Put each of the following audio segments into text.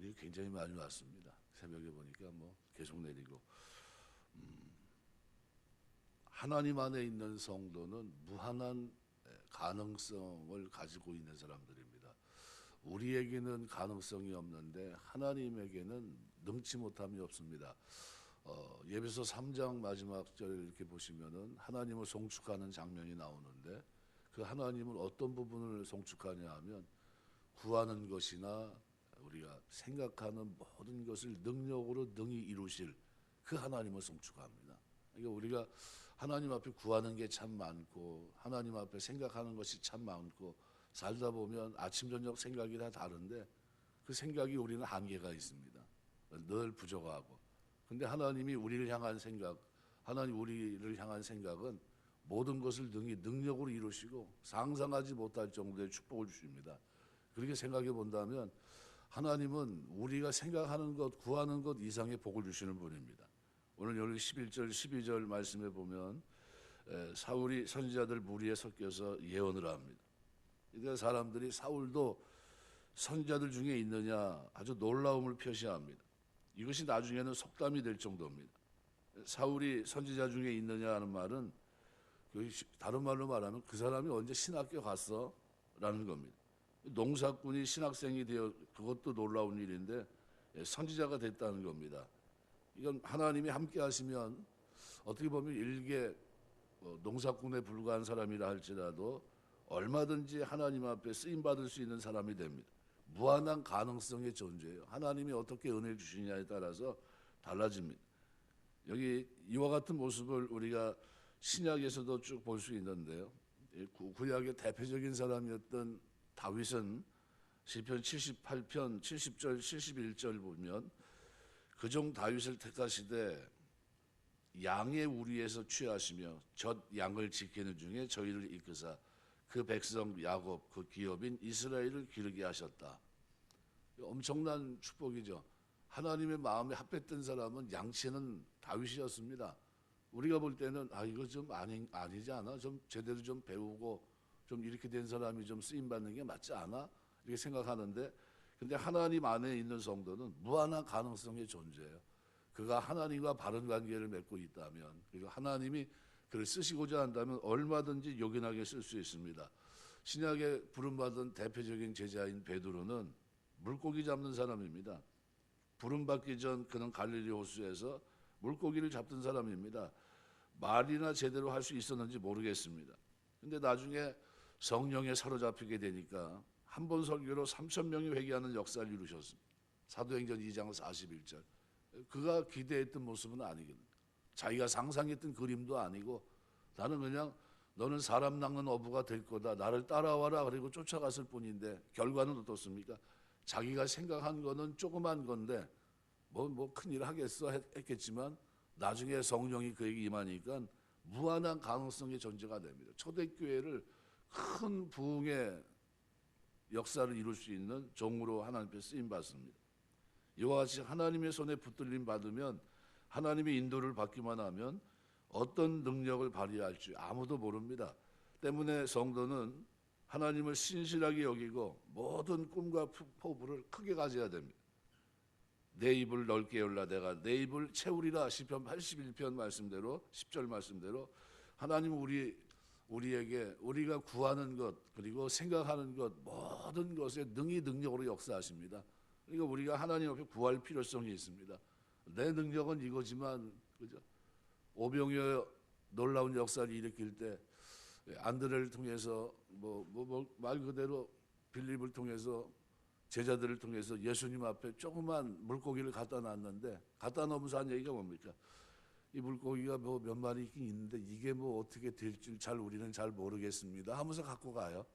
눈이 굉장히 많이 왔습니다. 새벽에 보니까 뭐 계속 내리고 하나님 안에 있는 성도는 무한한 가능성을 가지고 있는 사람들입니다. 우리에게는 가능성이 없는데 하나님에게는 능치 못함이 없습니다. 예배서 3장 마지막 절 이렇게 보시면은 하나님을 송축하는 장면이 나오는데 그 하나님은 어떤 부분을 송축하냐 하면 구하는 것이나 우리가 생각하는 모든 것을 능력으로 능히 이루실 그 하나님을 송축합니다. 그러니까 우리가 하나님 앞에 구하는 게 참 많고 하나님 앞에 생각하는 것이 참 많고 살다 보면 아침 저녁 생각이 다 다른데 그 생각이 우리는 한계가 있습니다. 늘 부족하고. 근데 하나님이 우리를 향한 생각, 하나님 우리를 향한 생각은 모든 것을 능히 능력으로 이루시고 상상하지 못할 정도의 축복을 주십니다. 그렇게 생각해 본다면 하나님은 우리가 생각하는 것, 구하는 것 이상의 복을 주시는 분입니다. 오늘 여기 11절, 12절 말씀에 보면 사울이 선지자들 무리에 섞여서 예언을 합니다. 그러니까 사람들이 사울도 선지자들 중에 있느냐 아주 놀라움을 표시합니다. 이것이 나중에는 속담이 될 정도입니다. 사울이 선지자 중에 있느냐 하는 말은 다른 말로 말하면 그 사람이 언제 신학교 갔어? 라는 겁니다. 농사꾼이 신학생이 되어 그것도 놀라운 일인데 선지자가 됐다는 겁니다. 이건 하나님이 함께 하시면 어떻게 보면 일개 농사꾼에 불과한 사람이라 할지라도 얼마든지 하나님 앞에 쓰임 받을 수 있는 사람이 됩니다. 무한한 가능성의 존재예요. 하나님이 어떻게 은혜를 주시냐에 따라서 달라집니다. 여기 이와 같은 모습을 우리가 신약에서도 쭉 볼 수 있는데요. 구약의 대표적인 사람이었던 다윗은 시편 78편 70절 71절 보면 그종 다윗을 택하시되 양의 우리에서 취하시며 젖 양을 지키는 중에 저희를 이끄사 그 백성 야곱 그 기업인 이스라엘을 기르게 하셨다. 엄청난 축복이죠. 하나님의 마음에 합했던 사람은 양치는 다윗이었습니다. 우리가 볼 때는 이거 좀 아니지 않아? 좀 제대로 좀 배우고 좀 이렇게 된 사람이 좀 쓰임 받는 게 맞지 않아? 이렇게 생각하는데 근데 하나님 안에 있는 성도는 무한한 가능성의 존재예요. 그가 하나님과 바른 관계를 맺고 있다면 그리고 하나님이 그를 쓰시고자 한다면 얼마든지 요긴하게 쓸 수 있습니다. 신약에 부름받은 대표적인 제자인 베드로는 물고기 잡는 사람입니다. 부름받기 전 그는 갈릴리 호수에서 물고기를 잡던 사람입니다. 말이나 제대로 할 수 있었는지 모르겠습니다. 근데 나중에 성령에 사로잡히게 되니까 한 번 설교로 3,000명이 회개하는 역사를 이루셨습니다. 사도행전 2장 41절. 그가 기대했던 모습은 아니거든요. 자기가 상상했던 그림도 아니고 나는 그냥 너는 사람 낚는 어부가 될 거다. 나를 따라와라. 그리고 쫓아갔을 뿐인데 결과는 어떻습니까? 자기가 생각한 거는 조그만 건데 뭐 큰일 하겠어 했겠지만 나중에 성령이 그에게 임하니까 무한한 가능성의 존재가 됩니다. 초대교회를 큰 부흥의 역사를 이룰 수 있는 종으로 하나님께 쓰임 받습니다. 이와 같이 하나님의 손에 붙들림 받으면 하나님의 인도를 받기만 하면 어떤 능력을 발휘할지 아무도 모릅니다. 때문에 성도는 하나님을 신실하게 여기고 모든 꿈과 포부를 크게 가져야 됩니다. 내 입을 넓게 열라 내가 내 입을 채우리라. 시편 81편 말씀대로 10절 말씀대로 하나님은 우리에게 우리가 구하는 것 그리고 생각하는 것 모든 것에 능히 능력으로 역사하십니다. 그러니까 우리가 하나님 앞에 구할 필요성이 있습니다. 내 능력은 이거지만 그죠? 오병이어 놀라운 역사를 일으킬 때 안드레를 통해서 말 그대로 빌립을 통해서 제자들을 통해서 예수님 앞에 조그만 물고기를 갖다 놨는데 갖다 놓으면서 한 얘기가 뭡니까? 이 물고기가 몇 마리 있긴 있는데 이게 어떻게 될지 우리는 잘 모르겠습니다 하면서 갖고 가요.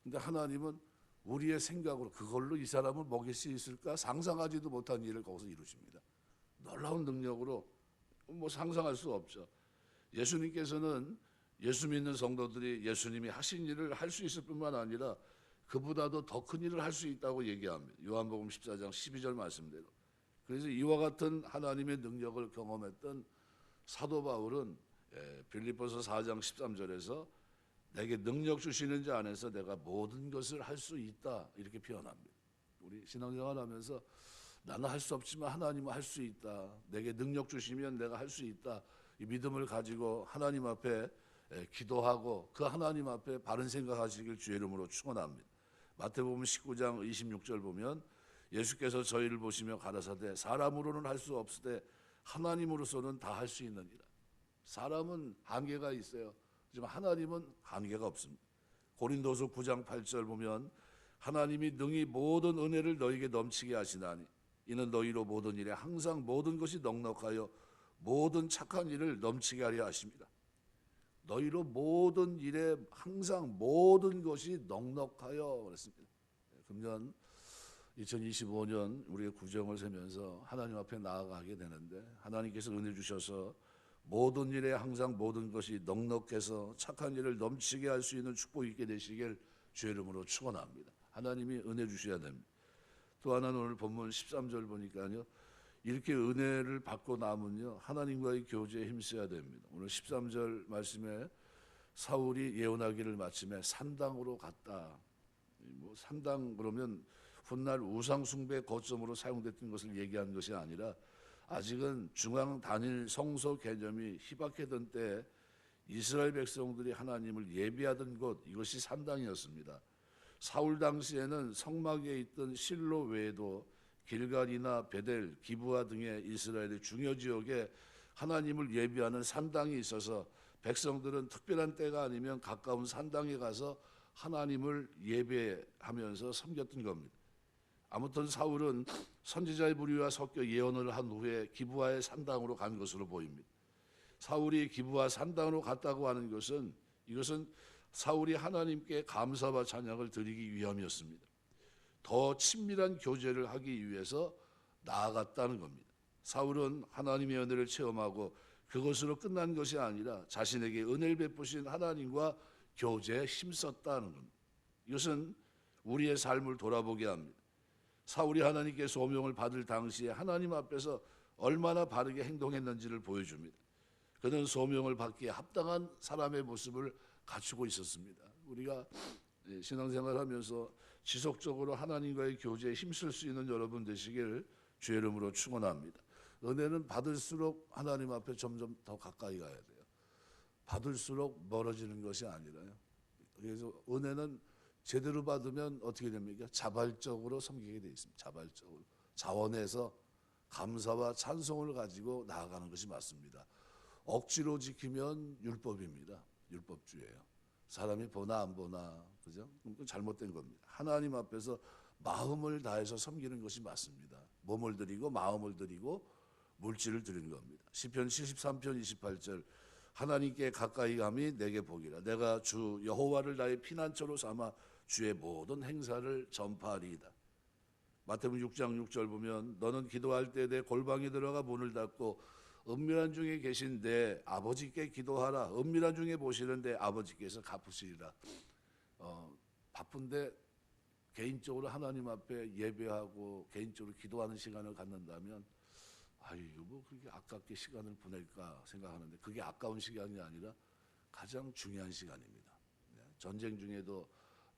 근데 하나님은 우리의 생각으로 그걸로 이 사람을 먹일 수 있을까 상상하지도 못한 일을 거기서 이루십니다. 놀라운 능력으로 상상할 수 없죠. 예수님께서는 예수 믿는 성도들이 예수님이 하신 일을 할 수 있을 뿐만 아니라 그보다도 더 큰 일을 할 수 있다고 얘기합니다. 요한복음 14장 12절 말씀대로. 그래서 이와 같은 하나님의 능력을 경험했던 사도 바울은 빌립보서 4장 13절에서 내게 능력 주시는 자 안에서 내가 모든 것을 할 수 있다 이렇게 표현합니다. 우리 신앙생활하면서 나는 할 수 없지만 하나님은 할 수 있다. 내게 능력 주시면 내가 할 수 있다. 이 믿음을 가지고 하나님 앞에 기도하고 그 하나님 앞에 바른 생각하시길 주의 이름으로 축원합니다. 마태복음 19장 26절 보면 예수께서 저희를 보시며 가라사대 사람으로는 할 수 없으되 하나님으로서는 다 할 수 있느니라. 사람은 한계가 있어요. 하지만 하나님은 한계가 없습니다. 고린도서 9장 8절 보면 하나님이 능히 모든 은혜를 너희에게 넘치게 하시나니 이는 너희로 모든 일에 항상 모든 것이 넉넉하여 모든 착한 일을 넘치게 하려 하십니다. 너희로 모든 일에 항상 모든 것이 넉넉하여 그랬습니다. 금년 2025년 우리의 구정을 세면서 하나님 앞에 나아가게 되는데 하나님께서 은혜 주셔서 모든 일에 항상 모든 것이 넉넉해서 착한 일을 넘치게 할 수 있는 축복이 있게 되시길 주의 이름으로 축원합니다. 하나님이 은혜 주셔야 됩니다. 또 하나는 오늘 본문 13절 보니까요. 이렇게 은혜를 받고 나면요. 하나님과의 교제에 힘써야 됩니다. 오늘 13절 말씀에 사울이 예언하기를 마침에 산당으로 갔다. 뭐 산당 그러면 훗날 우상숭배 거점으로 사용됐던 것을 얘기하는 것이 아니라 아직은 중앙 단일 성소 개념이 희박했던 때 이스라엘 백성들이 하나님을 예배하던 곳 이것이 산당이었습니다. 사울 당시에는 성막에 있던 실로 외에도 길갈이나 베델, 기브아 등의 이스라엘의 중요 지역에 하나님을 예배하는 산당이 있어서 백성들은 특별한 때가 아니면 가까운 산당에 가서 하나님을 예배하면서 섬겼던 겁니다. 아무튼 사울은 선지자의 무리와 섞여 예언을 한 후에 기브아의 산당으로 간 것으로 보입니다. 사울이 기브아 산당으로 갔다고 하는 것은 이것은 사울이 하나님께 감사와 찬양을 드리기 위함이었습니다. 더 친밀한 교제를 하기 위해서 나아갔다는 겁니다. 사울은 하나님의 은혜를 체험하고 그것으로 끝난 것이 아니라 자신에게 은혜를 베푸신 하나님과 교제에 힘썼다는 겁니다. 이것은 우리의 삶을 돌아보게 합니다. 사울이 하나님께 소명을 받을 당시에 하나님 앞에서 얼마나 바르게 행동했는지를 보여줍니다. 그는 소명을 받기에 합당한 사람의 모습을 갖추고 있었습니다. 우리가 신앙생활하면서 지속적으로 하나님과의 교제에 힘쓸 수 있는 여러분 되시길 주의 이름으로 축원합니다. 은혜는 받을수록 하나님 앞에 점점 더 가까이 가야 돼요. 받을수록 멀어지는 것이 아니라요. 그래서 은혜는 제대로 받으면 어떻게 됩니까? 자발적으로 섬기게 되어 있습니다. 자발적으로 자원해서 감사와 찬송을 가지고 나아가는 것이 맞습니다. 억지로 지키면 율법입니다. 율법주의예요. 사람이 보나 안 보나, 그죠? 그건 잘못된 겁니다. 하나님 앞에서 마음을 다해서 섬기는 것이 맞습니다. 몸을 드리고 마음을 드리고 물질을 드리는 겁니다. 시편 73편 28절 하나님께 가까이 감이 내게 복이라. 내가 주 여호와를 나의 피난처로 삼아 주의 모든 행사를 전파하리이다. 마태복음 6장 6절 보면 너는 기도할 때 내 골방에 들어가 문을 닫고 은밀한 중에 계신 내 아버지께 기도하라. 은밀한 중에 보시는 내 아버지께서 갚으시리라. 바쁜데 개인적으로 하나님 앞에 예배하고 개인적으로 기도하는 시간을 갖는다면 이거 뭐 그렇게 아깝게 시간을 보낼까 생각하는데 그게 아까운 시간이 아니라 가장 중요한 시간입니다. 전쟁 중에도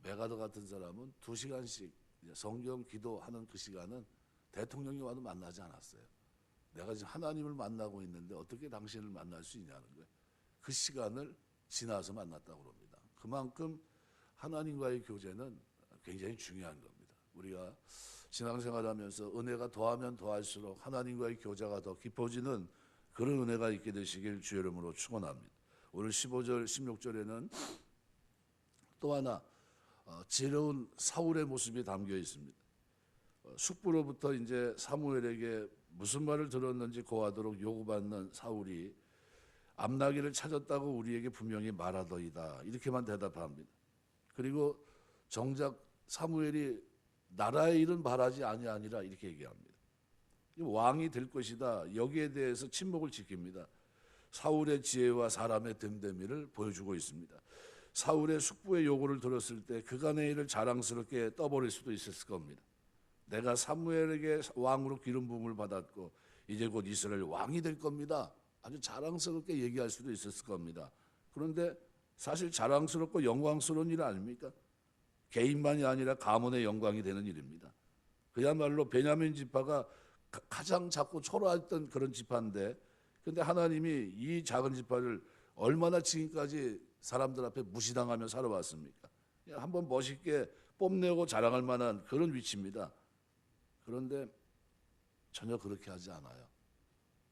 메가더 같은 사람은 2시간씩 성경 기도하는 그 시간은 대통령이 와도 만나지 않았어요. 내가 지금 하나님을 만나고 있는데 어떻게 당신을 만날 수 있냐는 거예요. 그 시간을 지나서 만났다고 합니다. 그만큼 하나님과의 교제는 굉장히 중요한 겁니다. 우리가 신앙생활하면서 은혜가 더하면 더할수록 하나님과의 교제가 더 깊어지는 그런 은혜가 있게 되시길 주의 이름으로 축원합니다. 오늘 15절 16절에는 또 하나 지혜로운 사울의 모습이 담겨 있습니다. 숙부로부터 이제 사무엘에게 무슨 말을 들었는지 고하도록 요구받는 사울이 암나기를 찾았다고 우리에게 분명히 말하더이다. 이렇게만 대답합니다. 그리고 정작 사무엘이 나라의 일은 바라지 아니하니라 이렇게 얘기합니다. 왕이 될 것이다. 여기에 대해서 침묵을 지킵니다. 사울의 지혜와 사람의 됨됨이를 보여주고 있습니다. 사울의 숙부의 요구를 들었을 때 그간의 일을 자랑스럽게 떠버릴 수도 있었을 겁니다. 내가 사무엘에게 왕으로 기름 부음을 받았고 이제 곧 이스라엘 왕이 될 겁니다. 아주 자랑스럽게 얘기할 수도 있었을 겁니다. 그런데 사실 자랑스럽고 영광스러운 일 아닙니까? 개인만이 아니라 가문의 영광이 되는 일입니다. 그야말로 베냐민 지파가 가장 작고 초라했던 그런 지파인데, 근데 하나님이 이 작은 지파를 얼마나 지금까지 사람들 앞에 무시당하며 살아왔습니까? 한번 멋있게 뽐내고 자랑할 만한 그런 위치입니다. 그런데 전혀 그렇게 하지 않아요.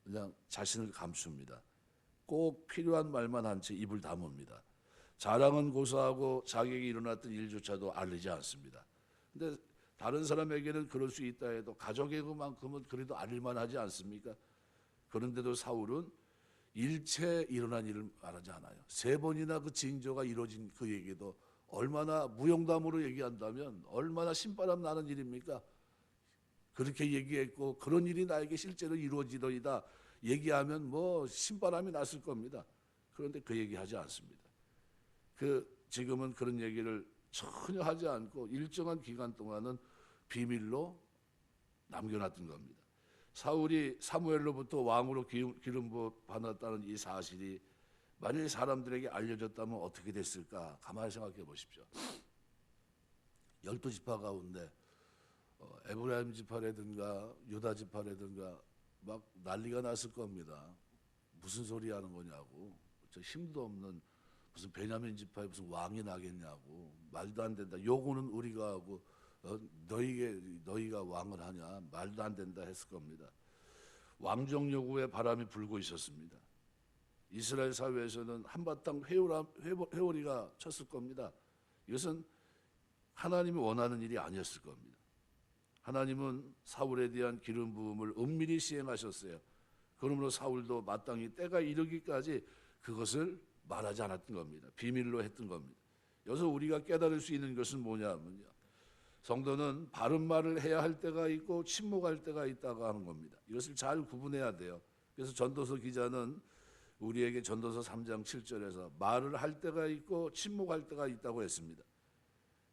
그냥 자신을 감춥니다. 꼭 필요한 말만 한 채 입을 다뭅니다. 자랑은 고사하고 자격이 일어났던 일조차도 알리지 않습니다. 근데 다른 사람에게는 그럴 수 있다 해도 가족의 그만큼은 그래도 알릴만 하지 않습니까? 그런데도 사울은 일체 일어난 일을 말하지 않아요. 3번이나 그 징조가 이루어진 그 얘기도 얼마나 무용담으로 얘기한다면 얼마나 신바람 나는 일입니까? 그렇게 얘기했고 그런 일이 나에게 실제로 이루어지더이다 얘기하면 뭐 신바람이 났을 겁니다. 그런데 그 얘기하지 않습니다. 지금은 그런 얘기를 전혀 하지 않고 일정한 기간 동안은 비밀로 남겨놨던 겁니다. 사울이 사무엘로부터 왕으로 기름 부어 받았다는 이 사실이 만일 사람들에게 알려졌다면 어떻게 됐을까? 가만히 생각해 보십시오. 12지파 가운데 에브라임 지파라든가 유다 지파라든가 막 난리가 났을 겁니다. 무슨 소리 하는 거냐고. 저 힘도 없는 무슨 베냐민 지파에 무슨 왕이 나겠냐고. 말도 안 된다. 요구는 우리가 하고 너희가 왕을 하냐. 말도 안 된다 했을 겁니다. 왕정 요구에 바람이 불고 있었습니다. 이스라엘 사회에서는 한바탕 회오리가 쳤을 겁니다. 이것은 하나님이 원하는 일이 아니었을 겁니다. 하나님은 사울에 대한 기름 부음을 은밀히 시행하셨어요. 그러므로 사울도 마땅히 때가 이르기까지 그것을 말하지 않았던 겁니다. 비밀로 했던 겁니다. 여기서 우리가 깨달을 수 있는 것은 뭐냐면요, 성도는 바른 말을 해야 할 때가 있고 침묵할 때가 있다고 하는 겁니다. 이것을 잘 구분해야 돼요. 그래서 전도서 기자는 우리에게 전도서 3장 7절에서 말을 할 때가 있고 침묵할 때가 있다고 했습니다.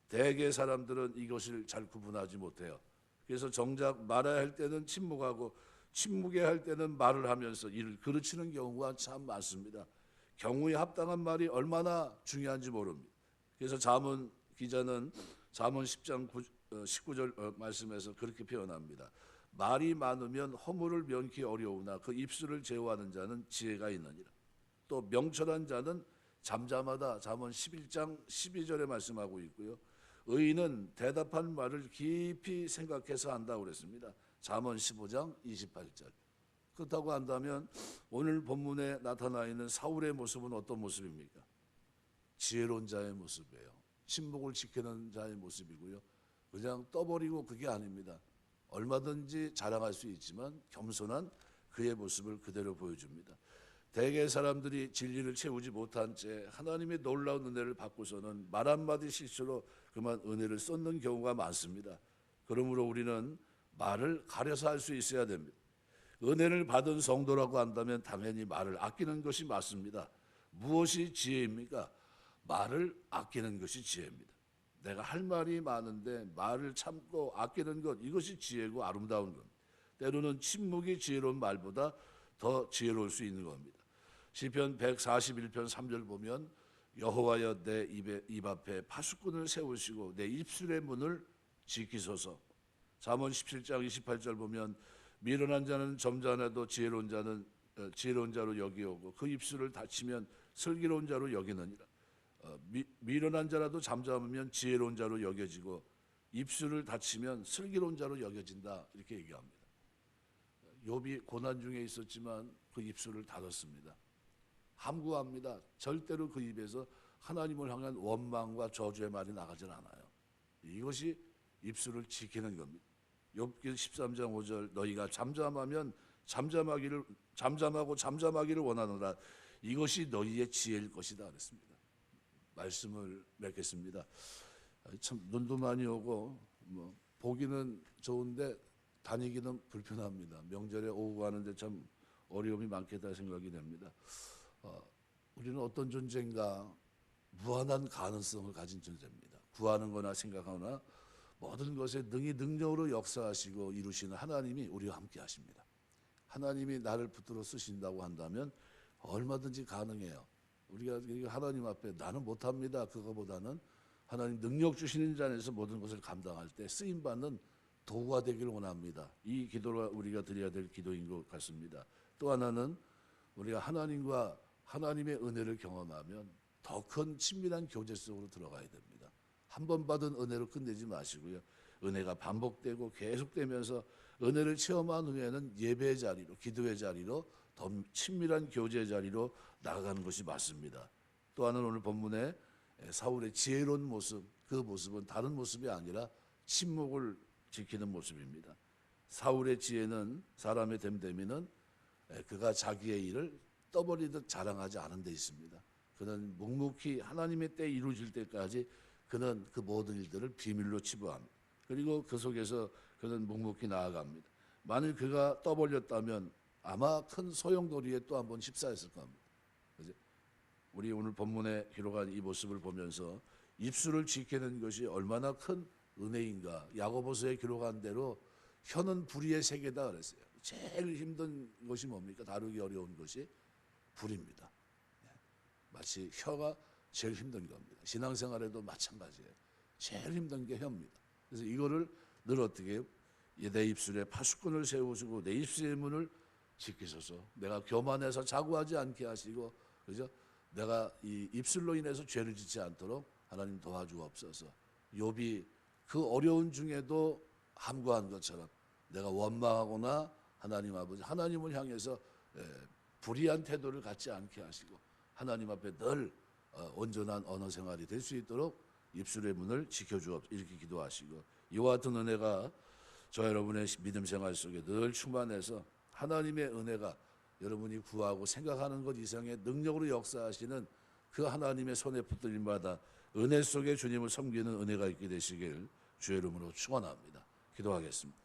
대개 사람들은 이것을 잘 구분하지 못해요. 그래서 정작 말해야 할 때는 침묵하고 침묵해야 할 때는 말을 하면서 이를 그르치는 경우가 참 많습니다. 경우에 합당한 말이 얼마나 중요한지 모릅니다. 그래서 잠언 기자는 잠언 10장 19절 말씀에서 그렇게 표현합니다. 말이 많으면 허물을 면키 어려우나 그 입술을 제어하는 자는 지혜가 있느니라. 또 명철한 자는 잠잠하다. 잠언 11장 12절에 말씀하고 있고요. 의인은 대답한 말을 깊이 생각해서 한다고 그랬습니다. 잠언 15장 28절. 그렇다고 한다면 오늘 본문에 나타나 있는 사울의 모습은 어떤 모습입니까? 지혜로운 자의 모습이에요. 침묵을 지키는 자의 모습이고요. 그냥 떠버리고 그게 아닙니다. 얼마든지 자랑할 수 있지만 겸손한 그의 모습을 그대로 보여줍니다. 대개 사람들이 진리를 채우지 못한 채 하나님의 놀라운 은혜를 받고서는 말 한마디 실수로 그만 은혜를 쏟는 경우가 많습니다. 그러므로 우리는 말을 가려서 할 수 있어야 됩니다. 은혜를 받은 성도라고 한다면 당연히 말을 아끼는 것이 맞습니다. 무엇이 지혜입니까? 말을 아끼는 것이 지혜입니다. 내가 할 말이 많은데 말을 참고 아끼는 것, 이것이 지혜고 아름다운 겁니다. 때로는 침묵이 지혜로운 말보다 더 지혜로울 수 있는 겁니다. 시편 141편 3절 보면 여호와여 내 입 앞에 파수꾼을 세우시고 내 입술의 문을 지키소서. 잠언 17장 28절 보면 미련한 자는 점잖아도 지혜로운 자는 지혜로운 자로 여기오고 그 입술을 닫히면 슬기로운 자로 여기느니라. 미련한 자라도 잠잠하면 지혜로운 자로 여겨지고 입술을 닫히면 슬기로운 자로 여겨진다, 이렇게 얘기합니다. 욥이 고난 중에 있었지만 그 입술을 닫았습니다. 함구합니다. 절대로 그 입에서 하나님을 향한 원망과 저주의 말이 나가질 않아요. 이것이 입술을 지키는 겁니다. 욥기 13장 5절 너희가 잠잠하기를 원하노라. 이것이 너희의 지혜일 것이다 그랬습니다. 말씀을 맺겠습니다. 참 눈도 많이 오고 보기는 좋은데 다니기는 불편합니다. 명절에 오고 가는데 참 어려움이 많겠다 생각이 됩니다. 우리는 어떤 존재인가? 무한한 가능성을 가진 존재입니다. 구하는 거나 생각하거나 모든 것에 능력으로 역사하시고 이루시는 하나님이 우리와 함께 하십니다. 하나님이 나를 붙들어 쓰신다고 한다면 얼마든지 가능해요. 우리가 하나님 앞에 나는 못합니다. 그거보다는 하나님 능력 주시는 자 안에서 모든 것을 감당할 때 쓰임받는 도구가 되길 원합니다. 이 기도가 우리가 드려야 될 기도인 것 같습니다. 또 하나는 우리가 하나님과 하나님의 은혜를 경험하면 더 큰 친밀한 교제 속으로 들어가야 됩니다. 한 번 받은 은혜로 끝내지 마시고요. 은혜가 반복되고 계속되면서 은혜를 체험한 후에는 예배의 자리로, 기도의 자리로, 더 친밀한 교제의 자리로 나아가는 것이 맞습니다. 또 하나는 오늘 본문에 사울의 지혜로운 모습, 그 모습은 다른 모습이 아니라 침묵을 지키는 모습입니다. 사울의 지혜는, 사람의 됨됨이는 그가 자기의 일을 떠벌리듯 자랑하지 않은 데 있습니다. 그는 묵묵히 하나님의 때 이루어질 때까지 그는 그 모든 일들을 비밀로 치부합니다. 그리고 그 속에서 그는 묵묵히 나아갑니다. 만일 그가 떠벌렸다면 아마 큰 소용돌이에 또 한 번 휩싸였을 겁니다. 그죠? 우리 오늘 본문에 기록한 이 모습을 보면서 입술을 지키는 것이 얼마나 큰 은혜인가. 야고보서에 기록한 대로 혀는 불의의 세계다 그랬어요. 제일 힘든 것이 뭡니까? 다루기 어려운 것이 불입니다. 마치 혀가 제일 힘든 겁니다. 신앙생활에도 마찬가지예요. 제일 힘든 게 혀입니다. 그래서 이거를 늘 어떻게 해요? 내 입술에 파수꾼을 세우시고 내 입술의 문을 지키소서. 내가 교만해서 자고하지 않게 하시고, 그죠? 내가 이 입술로 인해서 죄를 짓지 않도록 하나님 도와주옵소서. 욥이 그 어려운 중에도 함구한 것처럼 내가 원망하거나 하나님 아버지, 하나님을 향해서 불의한 태도를 갖지 않게 하시고 하나님 앞에 늘 온전한 언어 생활이 될 수 있도록 입술의 문을 지켜주옵소서. 이렇게 기도하시고, 이와 같은 은혜가 저 여러분의 믿음 생활 속에 늘 충만해서 하나님의 은혜가 여러분이 구하고 생각하는 것 이상의 능력으로 역사하시는 그 하나님의 손에 붙들림마다 은혜 속에 주님을 섬기는 은혜가 있게 되시길 주의 이름으로 축원합니다. 기도하겠습니다.